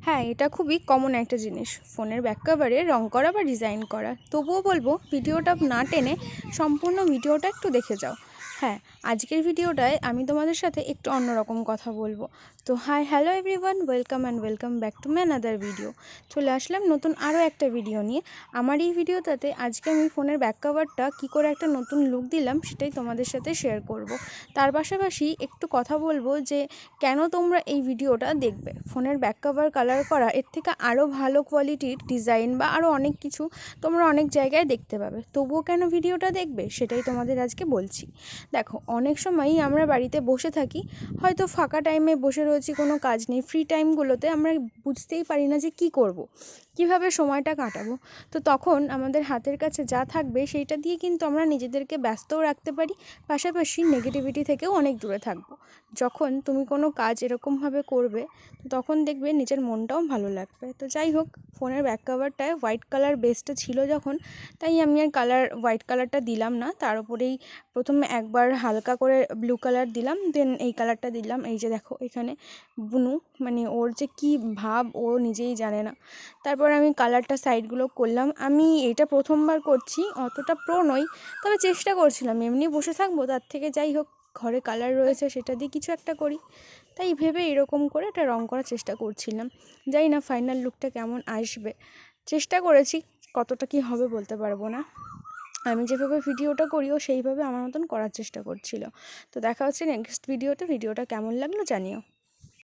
হ্যাঁ, এটা খুবই কমন একটা জিনিস। ফোনের ব্যাক কভারে রং করা বা ডিজাইন করা। তবুও বলব ভিডিওটা না টেনে সম্পূর্ণ ভিডিওটা একটু দেখে যাও। হ্যাঁ, আজকের ভিডিওটায় আমি তোমাদের সাথে একটু অন্যরকম কথা বলবো। তো hello everyone, welcome back to my another video. চলে আসলাম নতুন আরও একটা ভিডিও নিয়ে। আমার এই ভিডিওটাতে আজকে আমি ফোনের ব্যাক কভারটা কী করে একটা নতুন লুক দিলাম সেটাই তোমাদের সাথে শেয়ার করব। তার পাশাপাশি একটু কথা বলবো যে কেন তোমরা এই ভিডিওটা দেখবে। ফোনের ব্যাক কভার কালার করা এর থেকে আরও ভালো কোয়ালিটির ডিজাইন বা আরও অনেক কিছু তোমরা অনেক জায়গায় দেখতে পাবে, তবুও কেন ভিডিওটা দেখবে সেটাই তোমাদের আজকে বলছি। দেখো, অনেক সময়ই আমরা বাড়িতে বসে থাকি, হয়তো ফাঁকা টাইমে বসে রয়েছি, কোনো কাজ নেই, ফ্রি টাইমগুলোতে আমরা বুঝতেই পারি না যে কী করব, কিভাবে সময়টা কাটাবো। তো তখন আমাদের হাতের কাছে যা থাকবে সেইটা দিয়ে কিন্তু আমরা নিজেদেরকে ব্যস্তও রাখতে পারি, পাশাপাশি নেগেটিভিটি থেকেও অনেক দূরে থাকবো। যখন তুমি কোনো কাজ এরকমভাবে করবে তখন দেখবে নিজের মনটাও ভালো লাগবে। তো যাই হোক, ফোনের ব্যাক কভারটায় হোয়াইট কালার বেসটা ছিল যখন, তাই আমি আর হোয়াইট কালারটা দিলাম না, তার উপরেই প্রথমে একবার হালকা করে ব্লু কালার দিলাম, দেন এই কালারটা দিলাম। এই যে দেখো এখানে বুনু, মানে ওর যে কী ভাব ও নিজেই জানে না। তারপর আমি কালারটা সাইডগুলো করলাম। আমি এটা প্রথমবার করছি, অতটা প্রো নই, তবে চেষ্টা করছিলাম। এমনি বসে থাকবো, তার থেকে যাই হোক ঘরে কালার রয়েছে সেটা দিয়ে কিছু একটা করি, তাই ভেবে এরকম করে একটা রং করার চেষ্টা করছিলাম। জানি না ফাইনাল লুকটা কেমন আসবে, চেষ্টা করেছি, কতটা কি হবে বলতে পারবো না। আমি যেভাবে ভিডিওটা করি ও সেইভাবে আমার মতন করার চেষ্টা করছিল। তো দেখা হচ্ছে নেক্সট ভিডিওটা কেমন লাগলো জানিও।